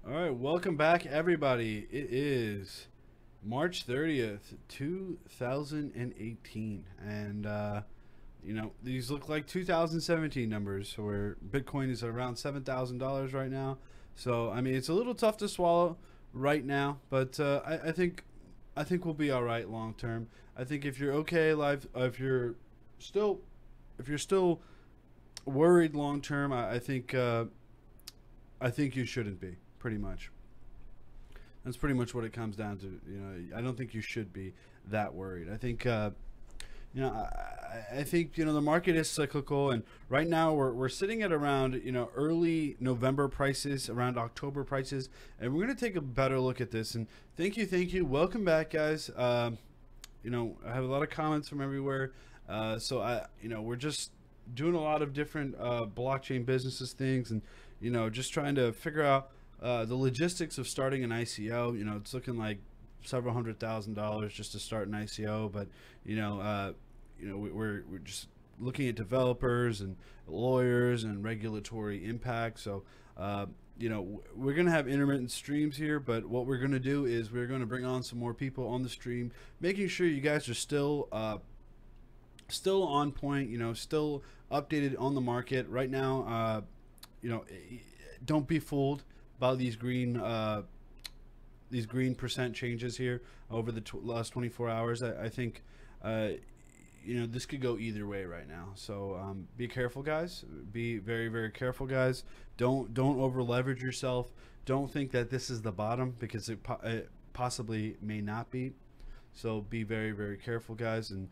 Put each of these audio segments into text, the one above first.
All right, welcome back, everybody. It is March 30th, 2018. And, these look like 2017 numbers where Bitcoin is at around $7,000 right now. So, I mean, it's a little tough to swallow right now, but I think we'll be all right long term. I think if you're okay, still, if you're still worried long term, I think you shouldn't be, pretty much. That's pretty much what it comes down to. I don't think you should be that worried. I think the market is cyclical, and right now we're sitting at around early November prices, around October prices, and we're gonna take a better look at this. And thank you, welcome back, guys. I have a lot of comments from everywhere, so we're just doing a lot of different blockchain businesses things, and just trying to figure out the logistics of starting an ICO. It's looking like several $100,000 just to start an ICO, but we're just looking at developers and lawyers and regulatory impact. So we're gonna have intermittent streams here, but what we're gonna do is we're gonna bring on some more people on the stream, making sure you guys are still on point, still updated on the market right now. Don't be fooled by these green percent changes here over the last 24 hours. I think this could go either way right now. So be careful, guys. Be very, very careful, guys. Don't over leverage yourself. Don't think that this is the bottom, because it possibly may not be. So be very, very careful, guys. And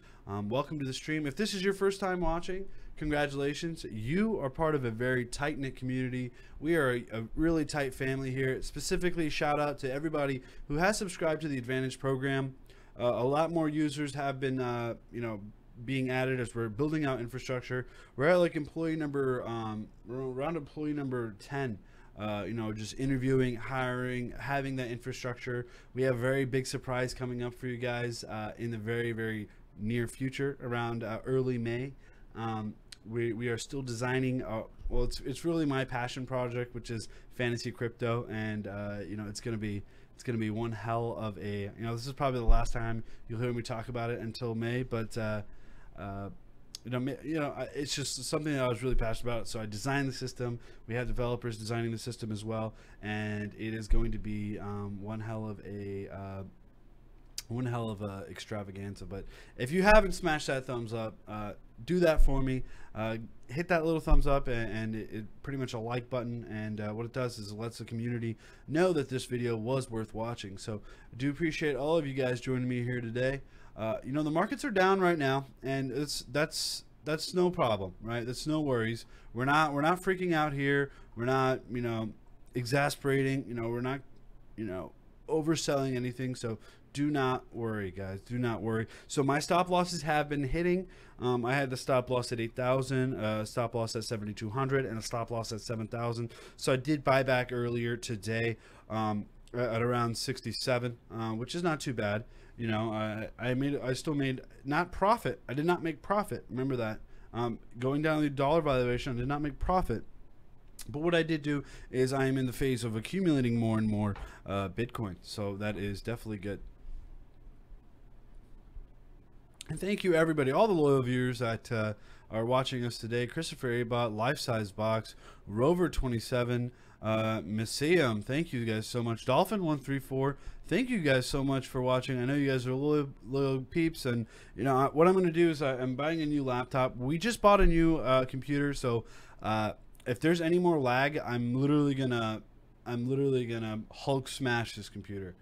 welcome to the stream. If this is your first time watching, congratulations. You are part of a very tight-knit community. We are a really tight family here. Specifically, shout out to everybody who has subscribed to the Advantage program. A lot more users have been, being added as we're building out infrastructure. We're at like employee number, around employee number 10. Just interviewing, hiring, having that infrastructure. We have a very big surprise coming up for you guys in the very, very near future, around early May. We are still designing. Well, it's really my passion project, which is fantasy crypto, and it's gonna be one hell of a. This is probably the last time you'll hear me talk about it until May, but. It's just something that I was really passionate about. So I designed the system. We have developers designing the system as well, and it is going to be one hell of a extravaganza. But if you haven't smashed that thumbs up, do that for me. Hit that little thumbs up, and it pretty much a like button. And what it does is it lets the community know that this video was worth watching. So I do appreciate all of you guys joining me here today. The markets are down right now, and that's no problem, right? That's no worries. We're not freaking out here. We're not exasperating. We're not overselling anything. So do not worry, guys. Do not worry. So my stop losses have been hitting. I had the stop loss at 8,000, stop loss at 7,200, and a stop loss at 7,000. So I did buy back earlier today at around 67, which is not too bad. I still made not profit. I did not make profit. Remember that. Going down the dollar valuation, I did not make profit. But what I did do is I am in the phase of accumulating more and more Bitcoin. So that is definitely good. And thank you, everybody, all the loyal viewers that are watching us today. Christopher Abot, Life Size Box, Rover27, Messiam, thank you guys so much. Dolphin134, thank you guys so much for watching. I know you guys are loyal peeps, and what I'm going to do is I'm buying a new laptop. We just bought a new computer, so if there's any more lag, I'm literally gonna Hulk smash this computer.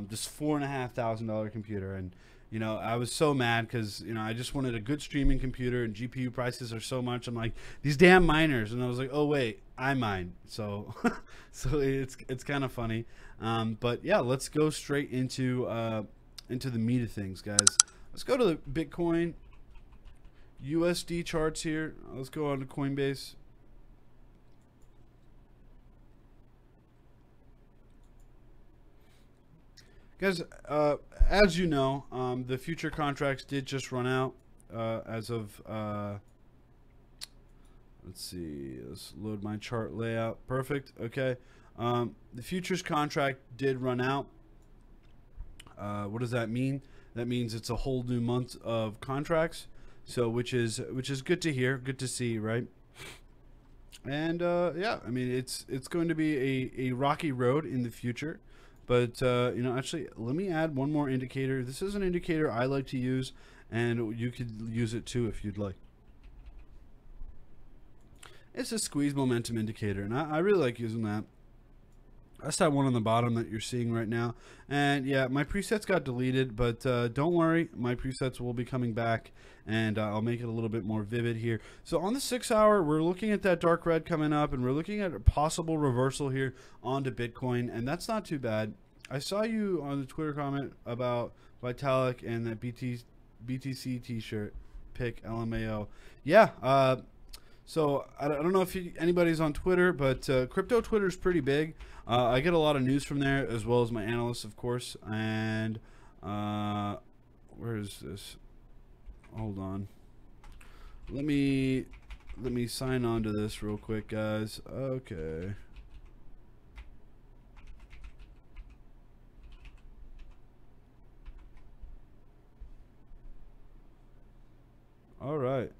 This $4,500 computer, and I was so mad because I just wanted a good streaming computer, and GPU prices are so much. I'm like, these damn miners, and I was like, oh wait, I mine. So so it's kind of funny. But yeah, let's go straight into the meat of things, guys. Let's go to the Bitcoin USD charts here. Let's go on to Coinbase. Guys, as you know, the future contracts did just run out as of, let's see, let's load my chart layout. Perfect. Okay. The futures contract did run out. What does that mean? That means it's a whole new month of contracts. So which is good to hear, good to see, right? And yeah, I mean it's going to be a rocky road in the future. But you know, actually, let me add one more indicator. This is an indicator I like to use, and you could use it too if you'd like. It's a squeeze momentum indicator, and I really like using that. That's that one on the bottom that you're seeing right now. And yeah, my presets got deleted, but don't worry, my presets will be coming back, and I'll make it a little bit more vivid here. So on the 6 hour, we're looking at that dark red coming up, and we're looking at a possible reversal here onto Bitcoin, and that's not too bad. I saw you on the Twitter comment about Vitalik and that BTC t-shirt pick LMAO. Yeah, so I don't know if anybody's on Twitter, but crypto Twitter is pretty big. I get a lot of news from there, as well as my analysts, of course. And where is this? Hold on. Let me sign on to this real quick, guys. Okay. All right.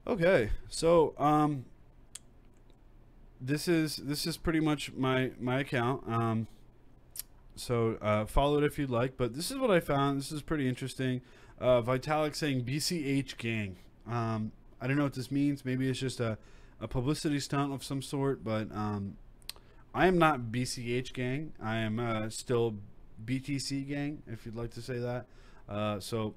Okay, so this is pretty much my account. So follow it if you'd like. But this is what I found. This is pretty interesting. Vitalik saying BCH gang. I don't know what this means. Maybe it's just a publicity stunt of some sort. But I am not BCH gang. I am still BTC gang, if you'd like to say that. So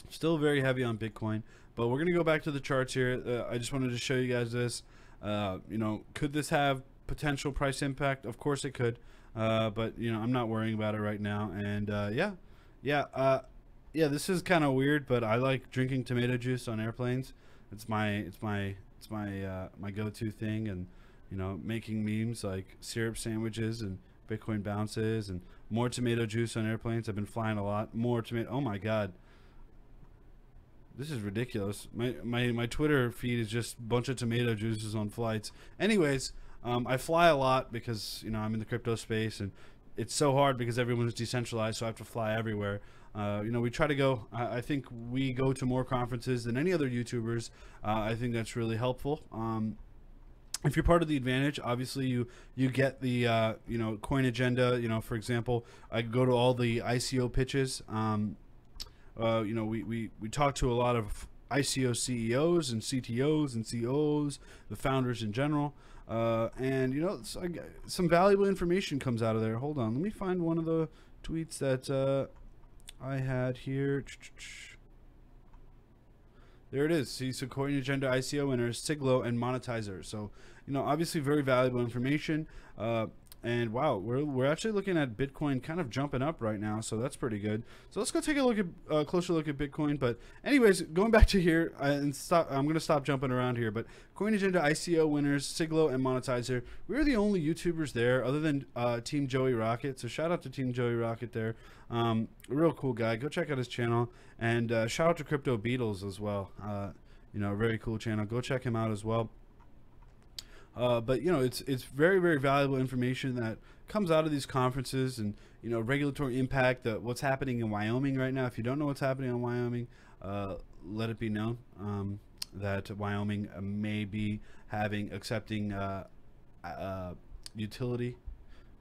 still very heavy on Bitcoin. But we're going to go back to the charts here. I just wanted to show you guys this. You know, could this have potential price impact? Of course it could. But, you know, I'm not worrying about it right now. And, yeah, this is kind of weird, but I like drinking tomato juice on airplanes. It's my go-to thing. And, you know, making memes like syrup sandwiches and Bitcoin bounces and more tomato juice on airplanes. I've been flying a lot. More tomato. Oh, my God. This is ridiculous. My Twitter feed is just a bunch of tomato juices on flights. Anyways, I fly a lot because, you know, I'm in the crypto space, and it's so hard because everyone's decentralized, so I have to fly everywhere. You know, we try to go, I think we go to more conferences than any other YouTubers. I think that's really helpful. If you're part of the advantage, obviously you get the, you know, coin agenda. You know, for example, I go to all the ICO pitches. You know, we talk to a lot of ICO CEOs and CTOs and COOs, the founders in general, and you know, some valuable information comes out of there. Hold on, let me find one of the tweets that I had here. There it is. See, so Coin Agenda ICO winners, Siglo, and Monetizer. So, you know, obviously very valuable information. And wow, we're actually looking at Bitcoin kind of jumping up right now, so that's pretty good. So let's go take a look at closer look at Bitcoin. But anyways, going back to here and stop. I'm gonna stop jumping around here. But Coin Agenda ICO winners, Siglo and Monetizer. We're the only YouTubers there, other than Team Joey Rocket. So shout out to Team Joey Rocket there. A real cool guy. Go check out his channel, and shout out to Crypto Beatles as well. You know, very cool channel. Go check him out as well. But you know, it's very, very valuable information that comes out of these conferences, and you know, regulatory impact, what's happening in Wyoming right now. If you don't know what's happening in Wyoming, let it be known that Wyoming may be accepting utility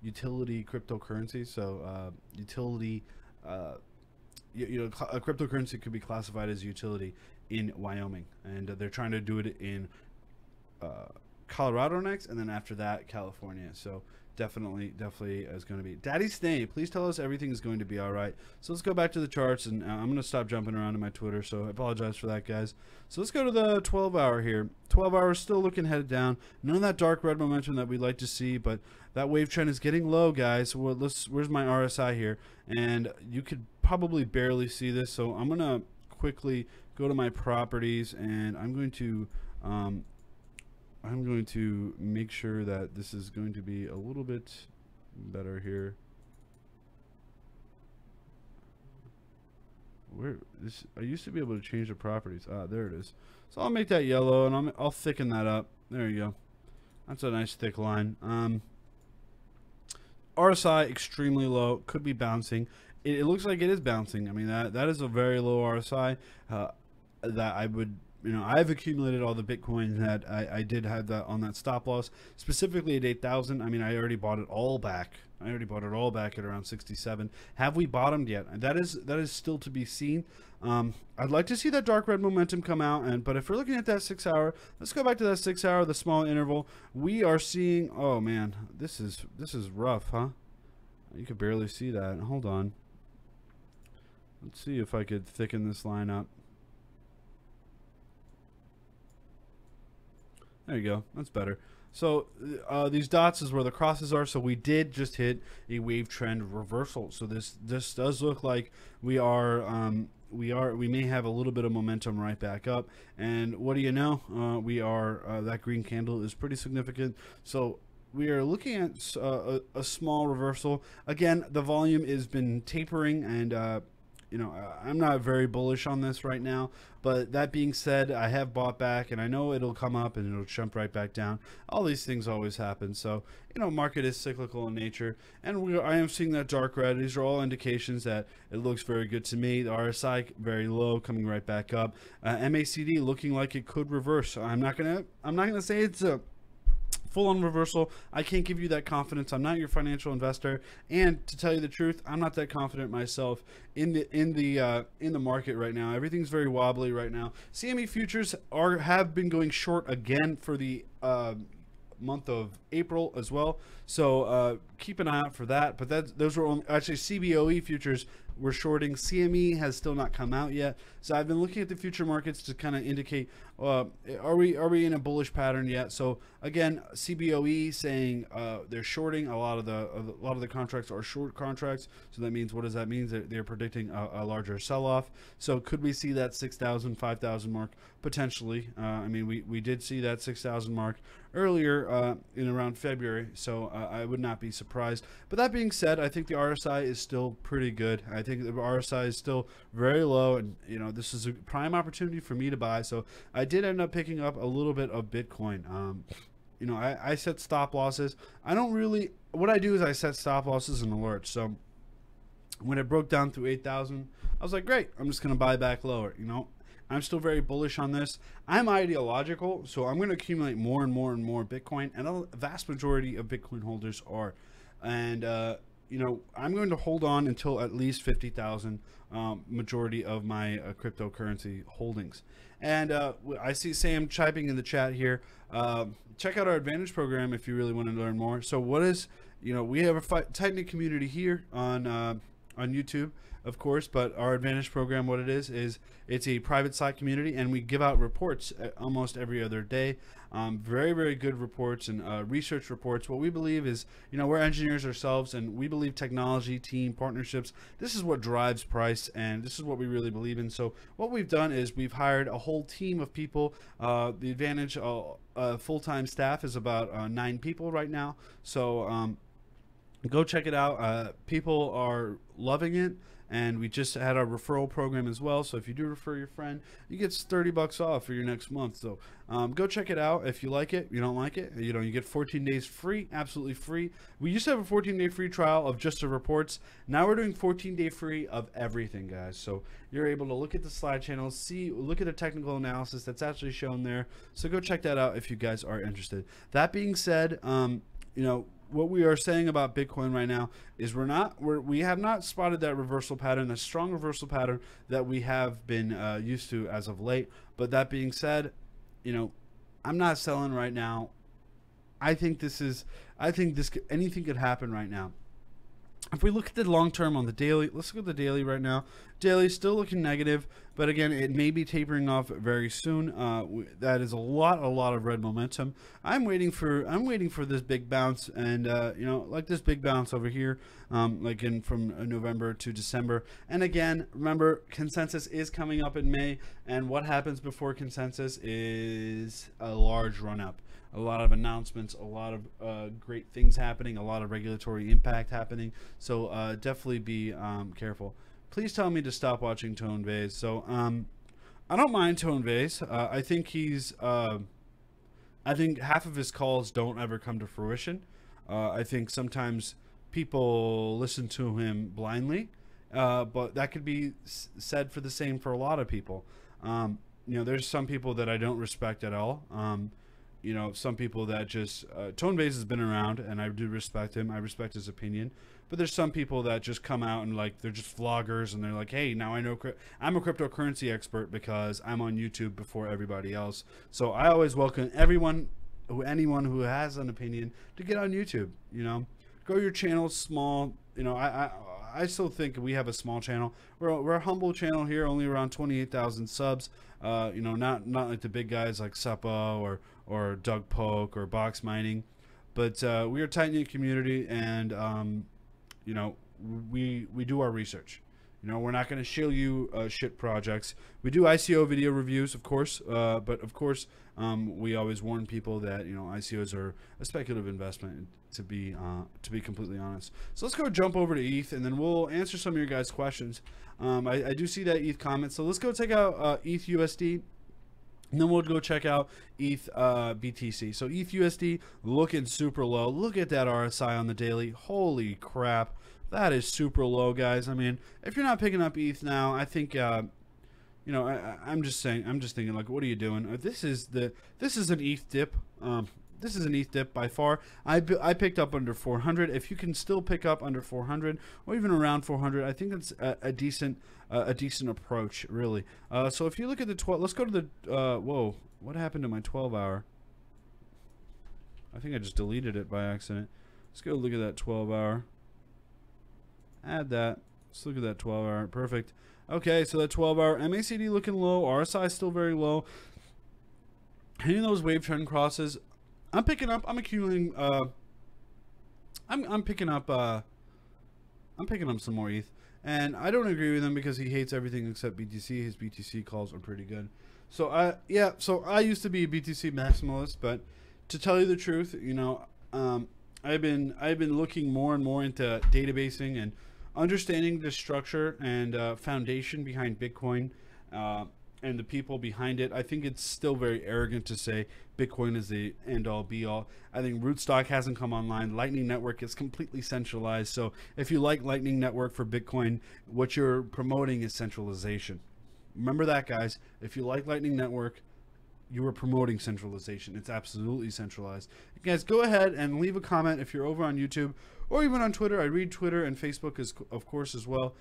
cryptocurrency. So utility, you know, a cryptocurrency could be classified as utility in Wyoming, and they're trying to do it in Colorado next, and then after that California. So definitely is going to be. Daddy Sneh, please tell us everything is going to be all right. So let's go back to the charts, and I'm going to stop jumping around in my Twitter, so I apologize for that, guys. So let's go to the 12 hour here. 12 hours still looking headed down. None of that dark red momentum that we'd like to see, but that wave trend is getting low, guys. So where's my RSI here? And you could probably barely see this, so I'm going to quickly go to my properties, and I'm going to make sure that this is going to be a little bit better here. I used to be able to change the properties. There it is. So I'll make that yellow, and I'll thicken that up. There you go. That's a nice thick line. RSI extremely low, could be bouncing. It looks like it is bouncing. I mean, that is a very low RSI. That I would, I've accumulated all the Bitcoin that I did have that on that stop loss, specifically at 8,000. I mean, I already bought it all back. I already bought it all back at around 67. Have we bottomed yet? That is still to be seen. I'd like to see that dark red momentum come out, but if we're looking at that 6 hour, let's go back to that 6 hour, the small interval. We are seeing, oh man, this is rough, huh? You could barely see that. Hold on. Let's see if I could thicken this line up. There you go. That's better. So these dots is where the crosses are. So we did just hit a wave trend reversal. So this does look like we may have a little bit of momentum right back up. And what do you know? That green candle is pretty significant. So we are looking at a small reversal. Again, the volume has been tapering, and I'm not very bullish on this right now. But that being said, I have bought back, and I know it'll come up and it'll jump right back down. All these things always happen. So, market is cyclical in nature, and I am seeing that dark red. These are all indications that it looks very good to me. The RSI very low, coming right back up. MACD looking like it could reverse. I'm not gonna say it's a full-on reversal. I can't give you that confidence. I'm not your financial investor, and to tell you the truth, I'm not that confident myself in the market right now. Everything's very wobbly right now. CME futures have been going short again for the month of April as well, so keep an eye out for that. But those were only, actually, CBOE futures were shorting. CME has still not come out yet, so I've been looking at the future markets to kind of indicate are we in a bullish pattern yet. So again, CBOE saying they're shorting a lot of the contracts are short contracts. So that means, what does that mean? They're predicting a larger sell-off. So could we see that 6,000 5,000 mark potentially? I mean, we did see that 6,000 mark earlier in around February, so I would not be surprised. But that being said, I think the RSI is still pretty good. I think the RSI is still very low, and this is a prime opportunity for me to buy. So I did end up picking up a little bit of Bitcoin. I set stop losses. What I do is I set stop losses and alerts. So when it broke down through 8,000, I was like, great, I'm just going to buy back lower. I'm still very bullish on this. I'm ideological, so I'm going to accumulate more and more and more Bitcoin, and a vast majority of Bitcoin holders are. And, I'm going to hold on until at least 50,000, majority of my cryptocurrency holdings. And I see Sam chiming in the chat here. Check out our Advantage program if you really want to learn more. So we have a tight-knit community here on YouTube, of course, but our Advantage program, what it is it's a private site community, and we give out reports almost every other day. Very, very good reports and research reports. What we believe is, we're engineers ourselves, and we believe technology, team, partnerships, this is what drives price, and this is what we really believe in. So what we've done is we've hired a whole team of people. The Advantage full-time staff is about 9 people right now. So go check it out. People are loving it. And we just had our referral program as well. So if you do refer your friend, you get $30 off for your next month. So go check it out if you like it. You don't like it, you get 14 days free, absolutely free. We used to have a 14-day free trial of just the reports. Now we're doing 14-day free of everything, guys. So you're able to look at the slide channels, look at the technical analysis that's actually shown there. So go check that out if you guys are interested. That being said, what we are saying about Bitcoin right now is we have not spotted that reversal pattern, a strong reversal pattern that we have been used to as of late. But that being said, I'm not selling right now. I think anything could happen right now. If we look at the long term on the daily, let's look at the daily right now. Daily still looking negative, but again, it may be tapering off very soon. That is a lot of red momentum. I'm waiting for this big bounce, and like this big bounce over here, from November to December. And again, remember, consensus is coming up in May, and what happens before consensus is a large run up. A lot of announcements, a lot of great things happening, a lot of regulatory impact happening. So definitely be careful. Please tell me to stop watching Tone Vase. So I don't mind Tone Vase. I think he's I think half of his calls don't ever come to fruition. I think sometimes people listen to him blindly, but that could be said for the same for a lot of people. You know, there's some people that I don't respect at all. You know, some people that just Coinbase has been around, and I do respect him. I respect his opinion. But there's some people that just come out and like they're just vloggers, and they're like, "Hey, now I know I'm a cryptocurrency expert because I'm on YouTube before everybody else." So I always welcome anyone who has an opinion to get on YouTube. You know, grow your channel small. You know, I still think we have a small channel. We're a humble channel here, only around 28,000 subs. You know, not like the big guys like Suppa or Doug Polk or Box Mining, but we are a tight-knit community, and you know, we do our research. You know, we're not going to shill you shit projects. We do ICO video reviews, of course, but of course, we always warn people that, you know, ICOs are a speculative investment. To be completely honest. So let's go jump over to ETH, and then we'll answer some of your guys' questions. I do see that ETH comment, so let's go check out ETH USD. And then we'll go check out ETH BTC. So ETH USD looking super low. Look at that RSI on the daily. Holy crap. That is super low, guys. I mean, if you're not picking up ETH now, I think, you know, I'm just thinking, like, what are you doing? This is an ETH dip. This is an ETH dip by far. I picked up under 400. If you can still pick up under 400 or even around 400, I think that's a decent approach, really. So if you look at the 12, let's go to the whoa, what happened to my 12-hour? I think I just deleted it by accident. Let's go look at that 12-hour. Add that. Let's look at that 12-hour. Perfect. Okay, so that 12-hour MACD looking low. RSI still very low. Hitting those wave trend crosses. I'm picking up. I'm accumulating. I'm picking up. I'm picking up some more ETH, and I don't agree with him because he hates everything except BTC. His BTC calls are pretty good. So yeah. So I used to be a BTC maximalist, but to tell you the truth, you know, I've been looking more and more into databasing and understanding the structure and foundation behind Bitcoin. And the people behind it. I think it's still very arrogant to say Bitcoin is the end-all be-all. I think Rootstock hasn't come online. Lightning Network is completely centralized. So if you like Lightning Network for Bitcoin, what you're promoting is centralization. Remember that, guys. If you like Lightning Network, you are promoting centralization. It's absolutely centralized. You guys, go ahead and leave a comment if you're over on YouTube or even on Twitter. I read Twitter and Facebook, of course, as well.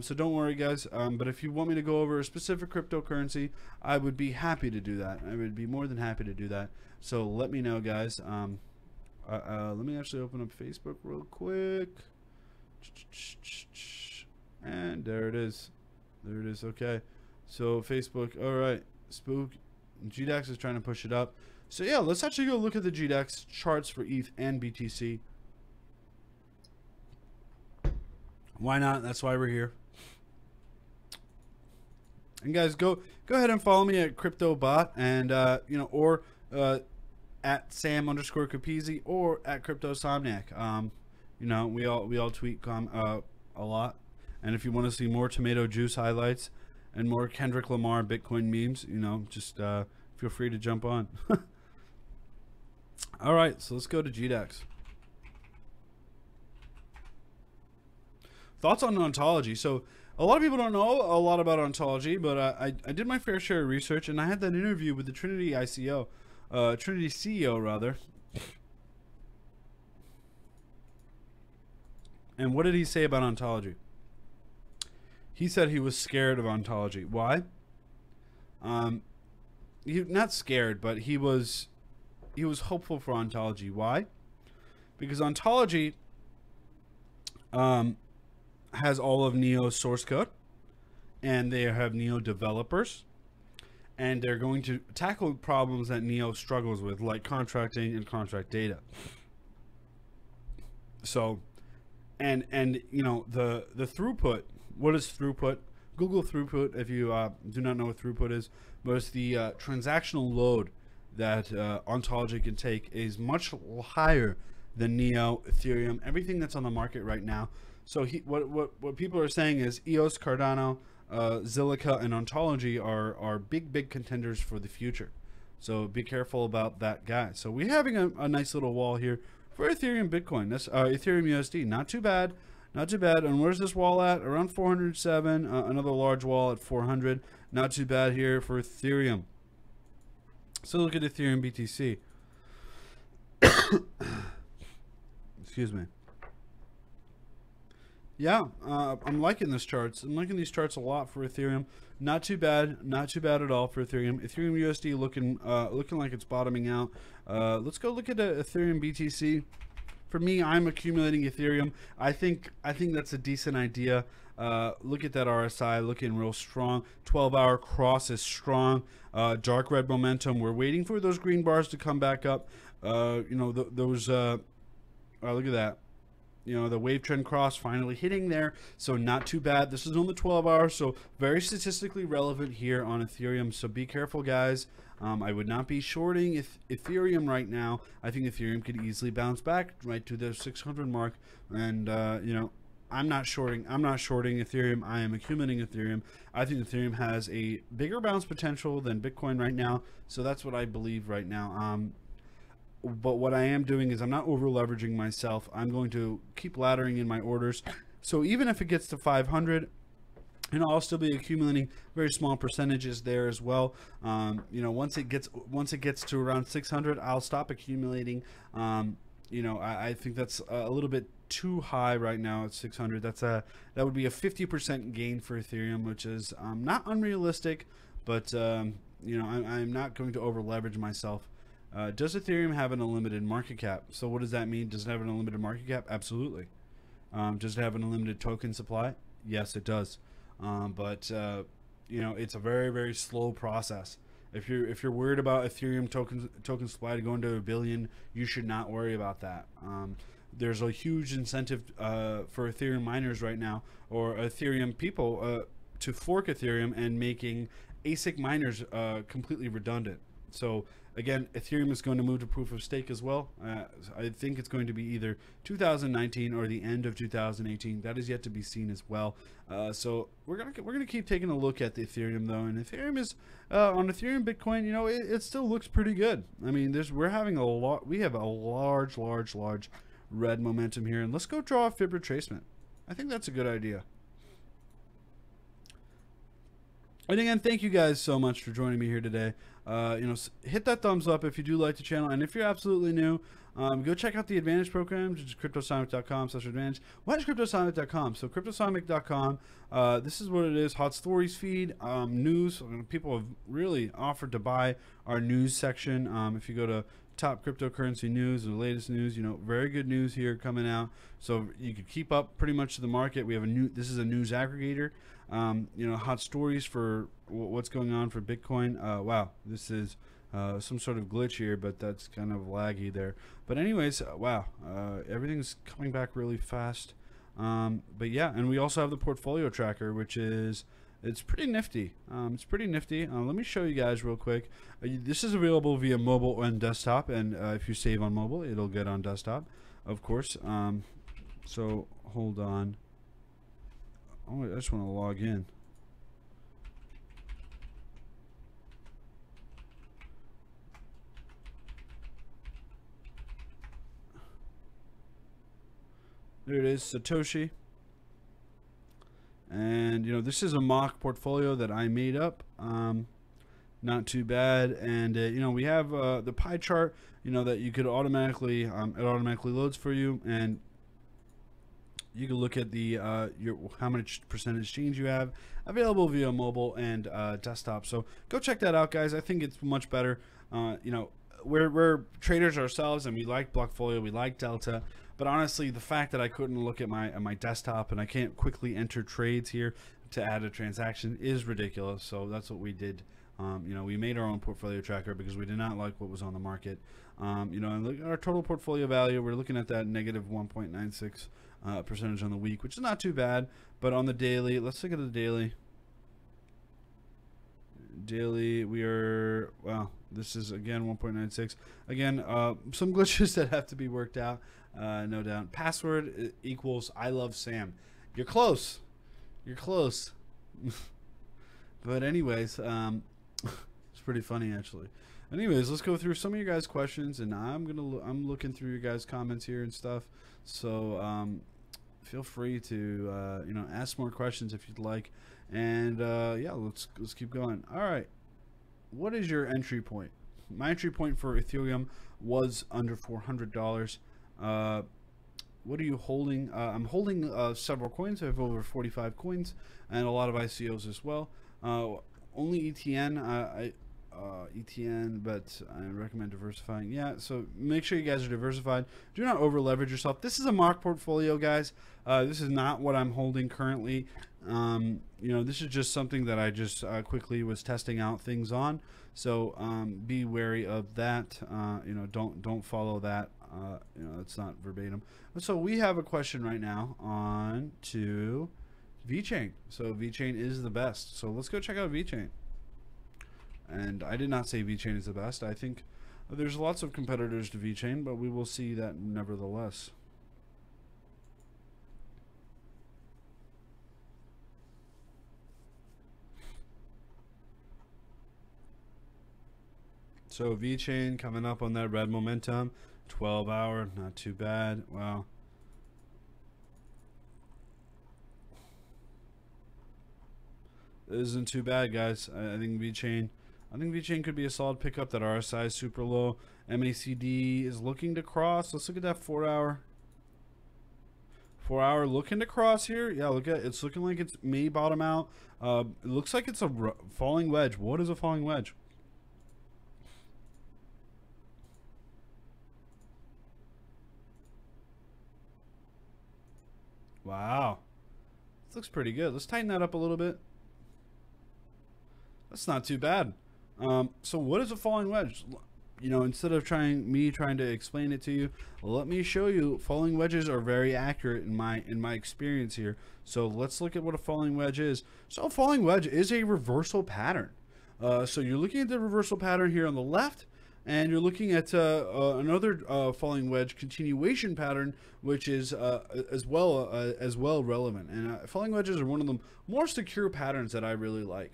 So don't worry, guys. But if you want me to go over a specific cryptocurrency, I would be happy to do that. I would be more than happy to do that. So let me know, guys. Let me actually open up Facebook real quick. And there it is. There it is. Okay. So Facebook. All right. Spook. GDAX is trying to push it up. So yeah, let's actually go look at the GDAX charts for ETH and BTC. Why not? That's why we're here. And guys, go ahead and follow me at CryptoBot, and you know, or at Sam_Capizzi or at CryptoSomniac. You know, we all tweet a lot, and if you want to see more tomato juice highlights and more Kendrick Lamar Bitcoin memes, you know, just feel free to jump on. All right, so let's go to GDAX. Thoughts on ontology. So a lot of people don't know a lot about ontology, but I did my fair share of research, and I had that interview with the Trinity CEO rather. And what did he say about ontology? He said he was scared of ontology. Why? Not scared, but he was hopeful for ontology. Why? Because ontology has all of Neo's source code, and they have Neo developers, and they're going to tackle problems that Neo struggles with, like contracting and contract data. So, and you know, the throughput. What is throughput? Google throughput if you do not know what throughput is, but it's the transactional load that ontology can take is much higher than Neo, Ethereum, everything that's on the market right now. So what people are saying is EOS, Cardano, Zilliqa, and ontology are big contenders for the future. So be careful about that, guy. So we're having a nice little wall here for Ethereum Bitcoin. That's Ethereum USD. Not too bad. Not too bad. And where's this wall at? Around 407. Another large wall at 400. Not too bad here for Ethereum. So look at Ethereum BTC. Excuse me. Yeah, I'm liking this charts. I'm liking these charts a lot for Ethereum. Not too bad. Not too bad at all for Ethereum. Ethereum USD looking like it's bottoming out. Let's go look at Ethereum BTC. For me, I'm accumulating Ethereum. I think that's a decent idea. Look at that RSI looking real strong. 12-hour cross is strong. Dark red momentum. We're waiting for those green bars to come back up. You know, those. Look at that. You know, the wave trend cross finally hitting there. So not too bad. This is on the 12 hour. So very statistically relevant here on Ethereum. So be careful, guys. I would not be shorting Ethereum right now. I think Ethereum could easily bounce back right to the 600 mark. And, you know, I'm not shorting Ethereum. I am accumulating Ethereum. I think Ethereum has a bigger bounce potential than Bitcoin right now. So that's what I believe right now. But what I am doing is I'm not over leveraging myself. I'm going to keep laddering in my orders. So even if it gets to 500, you know, I'll still be accumulating very small percentages there as well. You know, once it gets to around 600, I'll stop accumulating. You know, I think that's a little bit too high right now at 600. That would be a 50% gain for Ethereum, which is not unrealistic, but you know, I'm not going to over leverage myself. Does Ethereum have an unlimited market cap? So what does that mean? Does it have an unlimited market cap? Absolutely. Does it have an unlimited token supply? Yes, it does. But you know, it's a very, very slow process. If you're worried about Ethereum token supply to go into 1 billion, you should not worry about that. There's a huge incentive for Ethereum miners right now, or Ethereum people, to fork Ethereum and making ASIC miners completely redundant. So again, Ethereum is going to move to proof of stake as well. I think it's going to be either 2019 or the end of 2018. That is yet to be seen as well. So we're gonna keep taking a look at the Ethereum though, and Ethereum is on Ethereum Bitcoin. You know, it still looks pretty good. I mean, we have a large red momentum here, and let's go draw a fib retracement. I think that's a good idea. And again, thank you guys so much for joining me here today. You know, hit that thumbs up if you do like the channel, and if you're absolutely new, go check out the Advantage program, which is cryptosonic.com/advantage. Why is cryptosonic.com? So cryptosonic.com, this is what it is: hot stories feed, news. People have really offered to buy our news section. If you go to top cryptocurrency news, the latest news, you know, very good news here coming out. So you could keep up pretty much to the market. We have this is a news aggregator. You know, hot stories for what's going on for Bitcoin. Wow, this is some sort of glitch here, but that's kind of laggy there. But anyways, wow, everything's coming back really fast. But yeah, and we also have the portfolio tracker, which is, it's pretty nifty. It's pretty nifty. Let me show you guys real quick. This is available via mobile and desktop, and if you save on mobile, it'll get on desktop, of course. So hold on. Oh, I just want to log in. There it is, Satoshi. And you know, this is a mock portfolio that I made up. Not too bad. And you know, we have the pie chart, you know, that you could automatically it automatically loads for you, and you can look at the how much percentage change you have available via mobile and desktop. So go check that out, guys. I think it's much better. You know, we're traders ourselves, and we like Blockfolio, we like Delta. But honestly, the fact that I couldn't look at my desktop and I can't quickly enter trades here to add a transaction is ridiculous. So that's what we did. You know, we made our own portfolio tracker because we did not like what was on the market. You know, and look at our total portfolio value. We're looking at that negative 1.96 percentage on the week, which is not too bad. But on the daily, let's look at the daily. Daily, we are, well, this is again 1.96. Again, some glitches that have to be worked out, no doubt. Password equals I love Sam. You're close. You're close. But anyways, it's pretty funny actually. Anyways, let's go through some of your guys' questions, and I'm looking through your guys' comments here and stuff. So feel free to ask more questions if you'd like, and yeah, let's keep going. All right, what is your entry point? My entry point for Ethereum was under $400. What are you holding? I'm holding several coins. I have over 45 coins and a lot of ICOs as well. Only ETN. ETN, but I recommend diversifying. Yeah, so make sure you guys are diversified. Do not over leverage yourself. This is a mock portfolio, guys. This is not what I'm holding currently. This is just something that I just quickly was testing out things on. So be wary of that. Don't follow that. It's not verbatim. So we have a question right now on to VeChain. So VeChain is the best. So let's go check out VeChain. And I did not say VeChain is the best. I think there's lots of competitors to VeChain, but we will see that nevertheless. So VeChain coming up on that red momentum, 12-hour, not too bad. Wow. It isn't too bad, guys. I think VeChain could be a solid pickup. That RSI is super low. MACD is looking to cross. Let's look at that 4-hour. 4-hour looking to cross here. Yeah, look at it's looking like it's may bottom out. It looks like it's a falling wedge. What is a falling wedge? Wow. This looks pretty good. Let's tighten that up a little bit. That's not too bad. So what is a falling wedge? Instead of trying to explain it to you, let me show you. Falling wedges are very accurate in my experience here. So let's look at what a falling wedge is. So a falling wedge is a reversal pattern. So you're looking at the reversal pattern here on the left, and you're looking at another falling wedge continuation pattern, which is as well relevant. And falling wedges are one of the more secure patterns that I really like.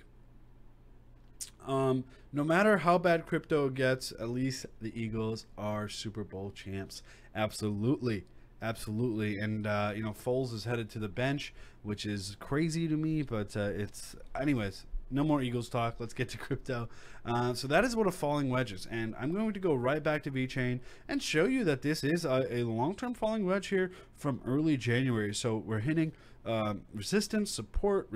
No matter how bad crypto gets, at least the Eagles are Super Bowl champs. Absolutely. And Foles is headed to the bench, which is crazy to me, but it's anyways. No more Eagles talk. Let's get to crypto. So that is what a falling wedge is, and I'm going to go right back to VeChain and show you that this is a long-term falling wedge here from early January. So we're hitting resistance, support.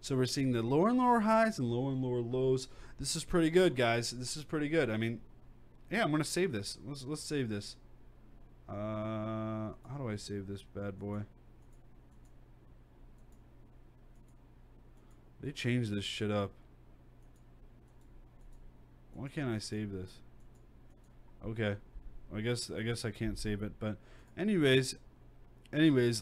So we're seeing the lower and lower highs and lower lows. This is pretty good, guys. This is pretty good. I mean, yeah, I'm gonna save this. Let's save this. How do I save this bad boy? They changed this shit up. Why can't I save this? Okay, I guess I can't save it. But anyways,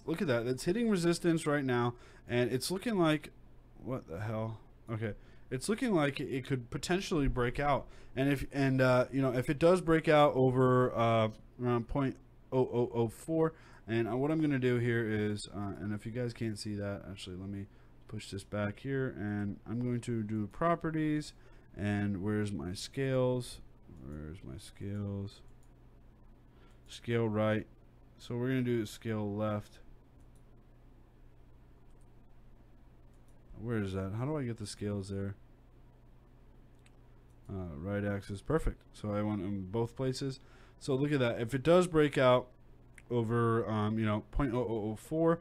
look at that. It's hitting resistance right now, and it's looking like, what the hell? Okay, it's looking like it could potentially break out. And if it does break out over around 0.0004, and what I'm gonna do here is, and if you guys can't see that, actually, let me push this back here, and I'm going to do properties. And where's my scales? Scale right. So we're gonna do scale left. Where is that? How do I get the scales there? Right axis, perfect. So I want them in both places. So look at that. If it does break out over 0.0004,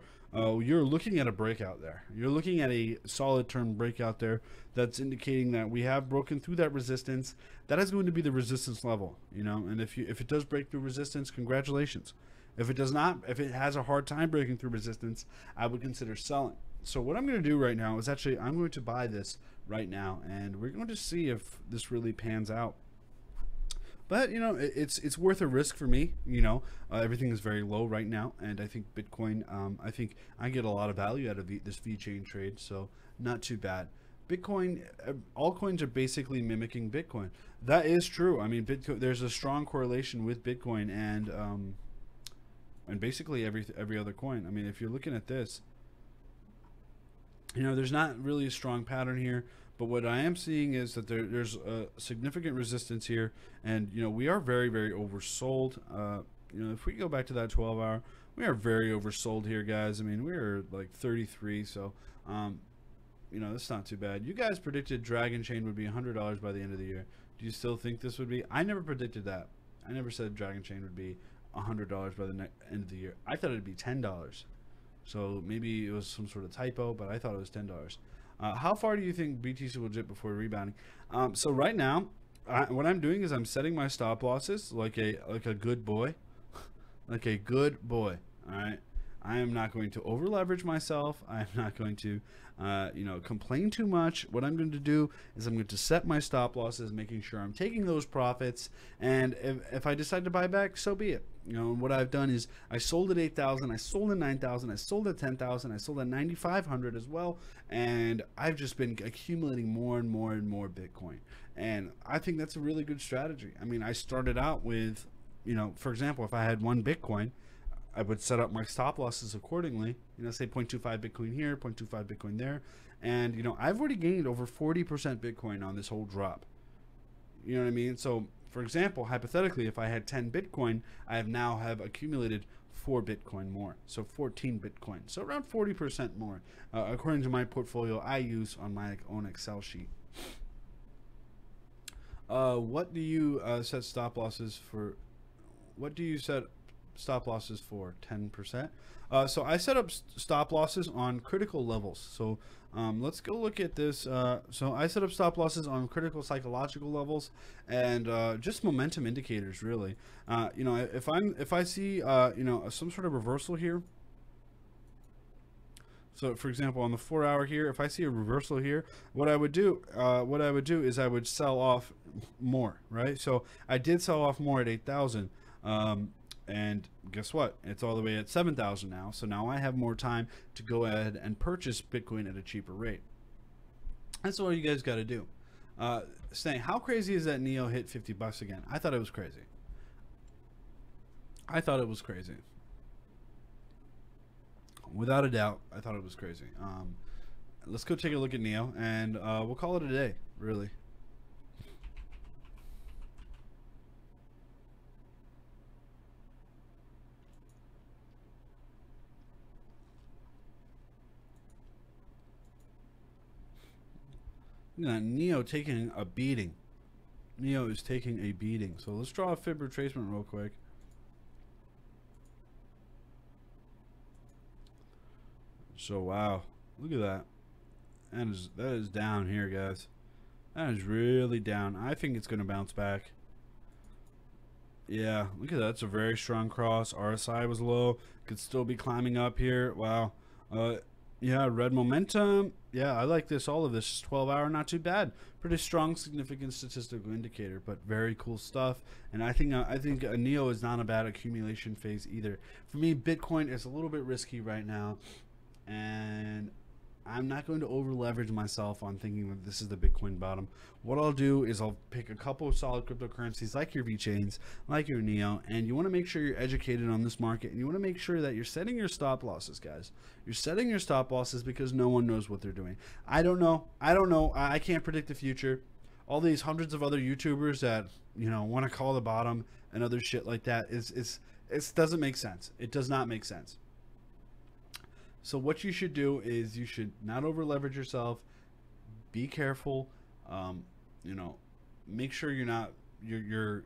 you're looking at a breakout there. You're looking at a solid term breakout there. That's indicating that we have broken through that resistance. That is going to be the resistance level, and if it does break through resistance, congratulations. If it does not, if it has a hard time breaking through resistance, I would consider selling. So what I'm going to do right now is actually I'm going to buy this right now, and we're going to see if this really pans out. But it's worth a risk for me. Everything is very low right now, and I think Bitcoin. I think I get a lot of value out of this VeChain trade, so not too bad. Bitcoin, all coins are basically mimicking Bitcoin. That is true. I mean, Bitcoin. There's a strong correlation with Bitcoin and basically every other coin. I mean, if you're looking at this, there's not really a strong pattern here. But what I am seeing is that there's a significant resistance here, and we are very, very oversold. If we go back to that 12-hour, we are very oversold here, guys. I mean, we're like 33, so that's not too bad. You guys predicted Dragon Chain would be $100 by the end of the year. Do you still think this would be? I never predicted that. I never said Dragon Chain would be $100 by the end of the year. I thought it'd be $10. So maybe it was some sort of typo, but I thought it was $10. How far do you think BTC will dip before rebounding? So right now, what I'm doing is I'm setting my stop losses like a good boy, like a good boy. All right. I am not going to over leverage myself. I am not going to, complain too much. What I'm going to do is I'm going to set my stop losses, making sure I'm taking those profits. And if I decide to buy back, so be it. What I've done is I sold at 8,000, I sold at 9,000, I sold at 10,000, I sold at 9,500 as well. And I've just been accumulating more and more and more Bitcoin. And I think that's a really good strategy. I mean, I started out with, for example, if I had one Bitcoin, I would set up my stop losses accordingly, say 0.25 Bitcoin here, 0.25 Bitcoin there. And, I've already gained over 40% Bitcoin on this whole drop. You know what I mean? So, for example, hypothetically, if I had 10 Bitcoin, I now have accumulated 4 Bitcoin more. So 14 Bitcoin. So around 40% more, according to my portfolio I use on my own Excel sheet. What do you set stop losses for? What do you set stop losses for? 10%. So I set up stop losses on critical levels. So let's go look at this. So I set up stop losses on critical psychological levels and just momentum indicators, really. If I see some sort of reversal here. So for example, on the 4-hour here, if I see a reversal here, what I would do is I would sell off more, right? So I did sell off more at 8,000. And guess what? It's all the way at 7,000 now. So now I have more time to go ahead and purchase Bitcoin at a cheaper rate. That's all you guys got to do. Sneh, how crazy is that Neo hit $50 again? I thought it was crazy. Without a doubt, I thought it was crazy. Let's go take a look at Neo, and we'll call it a day, really. Neo taking a beating. Neo is taking a beating. So let's draw a fib retracement real quick. So wow, look at that. That is down here, guys. That is really down. I think it's going to bounce back. Yeah, look at that. It's a very strong cross. RSI was low. Could still be climbing up here. Wow. Yeah, red momentum. Yeah, I like this. All of this. 12-hour, not too bad. Pretty strong, significant statistical indicator, but very cool stuff. And I think a Neo is not a bad accumulation phase either. For me, Bitcoin is a little bit risky right now, and I'm not going to over leverage myself on thinking that this is the Bitcoin bottom. What I'll do is I'll pick a couple of solid cryptocurrencies like your VeChains, like your Neo, and you want to make sure you're educated on this market, and you want to make sure that you're setting your stop losses, guys. You're setting your stop losses because no one knows what they're doing. I don't know. I can't predict the future. All these hundreds of other YouTubers that want to call the bottom and other shit like that it doesn't make sense. It does not make sense. So what you should do is you should not over leverage yourself. Be careful. Make sure you're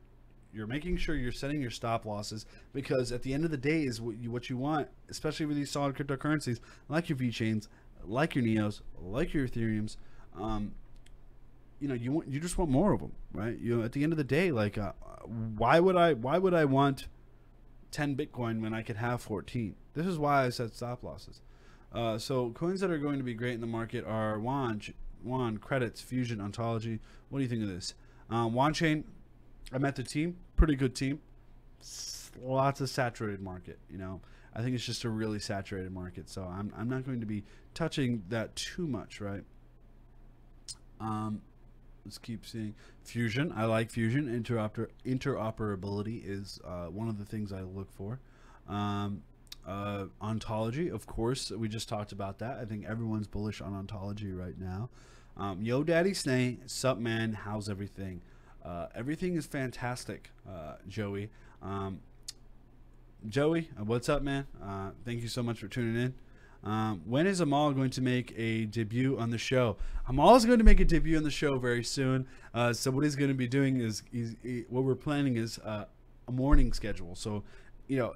making sure you're setting your stop losses, because at the end of the day is what you want, especially with these solid cryptocurrencies like your VeChains, like your Neos, like your Ethereums. You just want more of them, right? At the end of the day, like why would I want 10 Bitcoin when I could have 14? This is why I set stop losses. So coins that are going to be great in the market are Wand, Credits, Fusion, Ontology. What do you think of this? Wand Chain, I met the team. Pretty good team. Lots of saturated market. I think it's just a really saturated market. So I'm not going to be touching that too much, right? Let's keep seeing Fusion. I like Fusion. Interoperability is one of the things I look for. Ontology, of course, we just talked about that. I think everyone's bullish on Ontology right now. Yo, Daddy Sneh, sup, man? How's everything? Everything is fantastic, Joey. Joey, what's up, man? Thank you so much for tuning in. When is Amal going to make a debut on the show? Amal is going to make a debut on the show very soon. So what he's going to be doing is, what we're planning is a morning schedule. So, you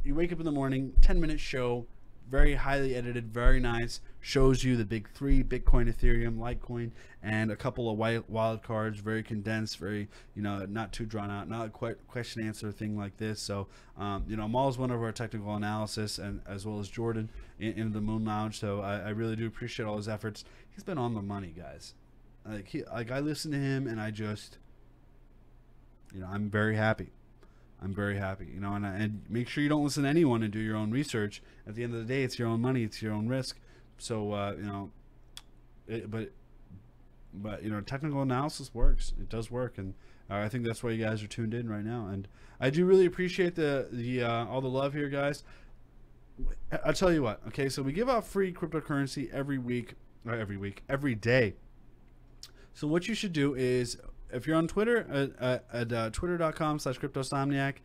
wake up in the morning, 10-minute show, very highly edited, very nice. Shows you the big three: Bitcoin, Ethereum, Litecoin, and a couple of wild cards. Very condensed, very not too drawn out, not a question answer thing like this. So Amal is one of our technical analysis, and as well as Jordan in the Moon Lounge. So I really do appreciate all his efforts. He's been on the money, guys. Like I listen to him, and I just I'm very happy. I'm very happy, and make sure you don't listen to anyone and do your own research. At the end of the day, it's your own money, it's your own risk. So, but technical analysis works. It does work, and I think that's why you guys are tuned in right now. And I do really appreciate the all the love here, guys. I'll tell you what. Okay, so we give out free cryptocurrency every day. So what you should do is, if you're on Twitter at twitter.com/cryptosomniac,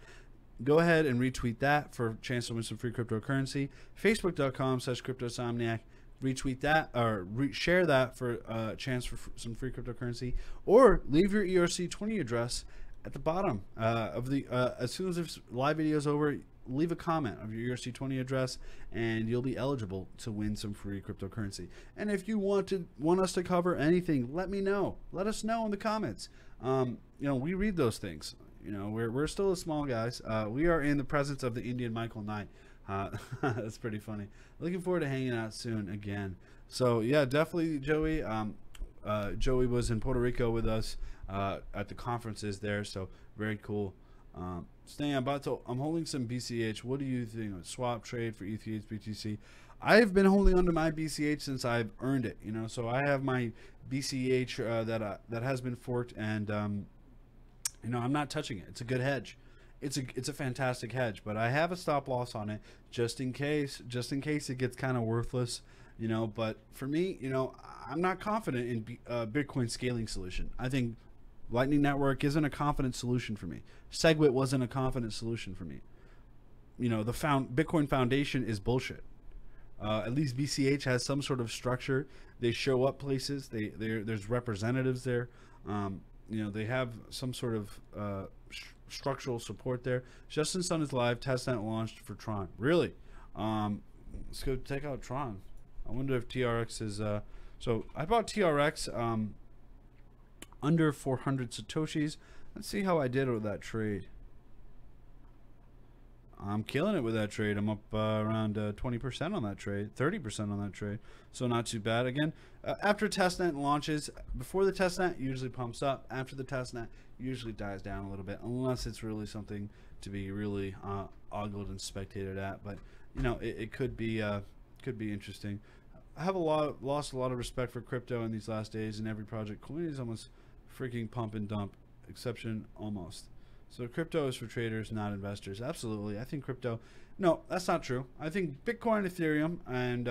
go ahead and retweet that for a chance to win some free cryptocurrency. Facebook.com/cryptosomniac, retweet that or share that for a chance for some free cryptocurrency, or leave your ERC20 address at the bottom of the as soon as this live video is over. Leave a comment of your ERC20 address, and you'll be eligible to win some free cryptocurrency. And if you want us to cover anything, let me know. Let us know in the comments. We read those things. We're still a small guys. We are in the presence of the Indian Michael Knight. That's pretty funny. Looking forward to hanging out soon again. So yeah, definitely, Joey. Joey was in Puerto Rico with us at the conferences there. So very cool. Sneh, I'm holding some BCH. What do you think? Swap trade for ETH, BTC. I've been holding onto my BCH since I've earned it. So I have my BCH that has been forked, and I'm not touching it. It's a good hedge. It's a fantastic hedge, but I have a stop loss on it just in case it gets kind of worthless. But for me, I'm not confident in Bitcoin scaling solution. I think Lightning Network isn't a confident solution for me. SegWit wasn't a confident solution for me. The Bitcoin Foundation is bullshit. At least BCH has some sort of structure. They show up places. There's representatives there. They have some sort of structural support there. Justin Sun is live. Testnet launched for Tron. Really? Let's go take out Tron. I wonder if TRX is. So I bought TRX. Under 400 Satoshis. Let's see how I did with that trade. I'm killing it with that trade. I'm up around 20% on that trade, 30% on that trade. So not too bad. Again, after testnet launches, before the testnet usually pumps up. After the testnet usually dies down a little bit, unless it's really something to be really ogled and spectated at. But it could be interesting. I have lost a lot of respect for crypto in these last days, and every project coin is almost freaking pump and dump, exception almost. So crypto is for traders, not investors. Absolutely. I think crypto, no, that's not true. I think Bitcoin, Ethereum, and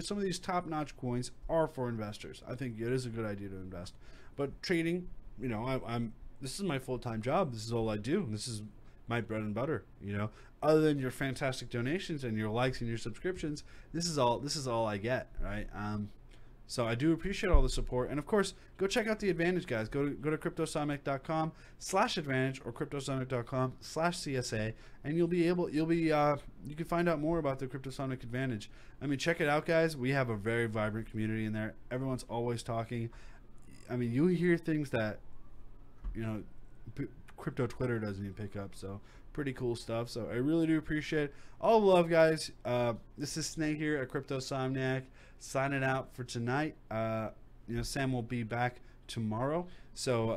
some of these top-notch coins are for investors. I think it is a good idea to invest. But trading, this is my full-time job. This is all I do. This is my bread and butter. Other than your fantastic donations and your likes and your subscriptions, this is all I get, right? So I do appreciate all the support, and of course, go check out the Advantage, guys. Go to cryptosomniac.com/advantage or cryptosomniac.com/CSA, and you can find out more about the Cryptosomniac Advantage. I mean, check it out, guys. We have a very vibrant community in there. Everyone's always talking. I mean, you hear things that crypto Twitter doesn't even pick up. So pretty cool stuff. So I really do appreciate all the love, guys. This is Sneh here at Cryptosomniac, signing out for tonight. Sam will be back tomorrow. So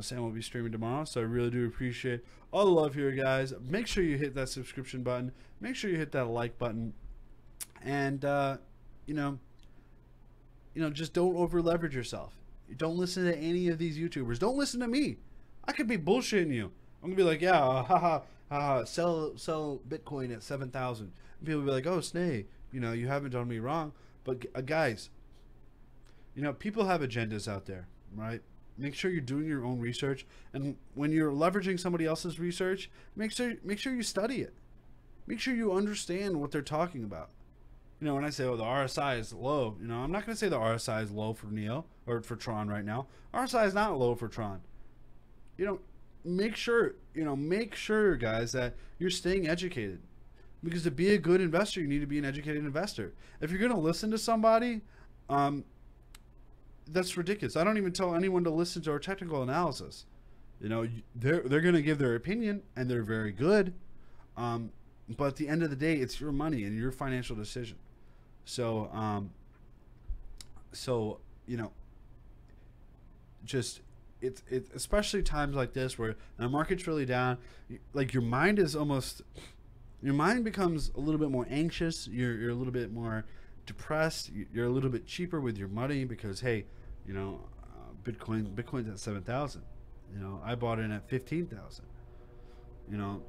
Sam will be streaming tomorrow. So I really do appreciate all the love here, guys. Make sure you hit that subscription button. Make sure you hit that like button. And just don't over leverage yourself. Don't listen to any of these YouTubers. Don't listen to me. I could be bullshitting you. I'm gonna be like, yeah, sell Bitcoin at 7,000. People will be like, oh, Sneh, you haven't done me wrong. But guys, You know, people have agendas out there, right? Make sure you're doing your own research, and when you're leveraging somebody else's research, make sure you study it. Make sure you understand what they're talking about. You know, when I say, oh, the RSI is low, you know, I'm not going to say the RSI is low for NEO or for Tron right now. RSI is not low for Tron. You know, make sure, guys, that you're staying educated. Because to be a good investor, you need to be an educated investor. If you're going to listen to somebody, that's ridiculous. I don't even tell anyone to listen to our technical analysis. You know, they're going to give their opinion, and they're very good. But at the end of the day, it's your money and your financial decision. So, you know, just it's especially times like this where the market's really down. Like your mind becomes a little bit more anxious. You're a little bit more depressed. You're a little bit cheaper with your money because, hey, you know, Bitcoin's at 7,000. You know, I bought in at 15,000. You know,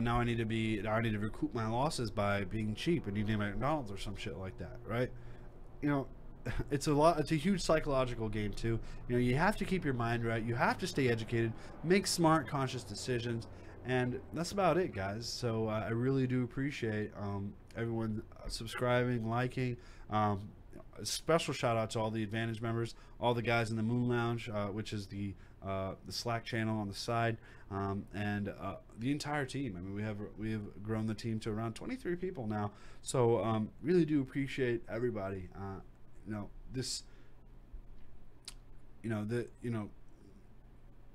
now I need to recoup my losses by being cheap and eating McDonald's or some shit like that, right? You know, it's a huge psychological game too. You know, you have to keep your mind right. You have to stay educated, make smart, conscious decisions, and that's about it, guys. So I really do appreciate everyone subscribing, liking. A special shout out to all the Advantage members, all the guys in the Moon Lounge, which is the Slack channel on the side, and the entire team. I mean, we have grown the team to around 23 people now. So really do appreciate everybody.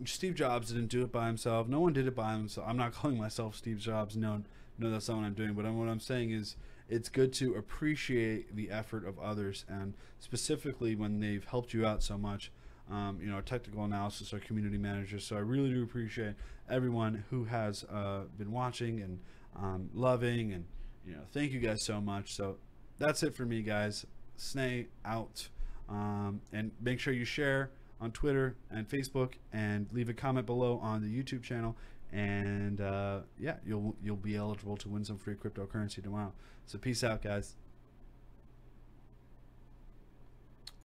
Steve Jobs didn't do it by himself. No one did it by himself. I'm not calling myself Steve Jobs. No, that's not what I'm doing. But what I'm saying is, it's good to appreciate the effort of others, and specifically when they've helped you out so much. You know, technical analysis, our community managers. So I really do appreciate everyone who has been watching and loving, and you know, thank you guys so much. So that's it for me, guys. Sneh out, and make sure you share on Twitter and Facebook, and leave a comment below on the YouTube channel, and yeah, you'll be eligible to win some free cryptocurrency tomorrow. So peace out, guys.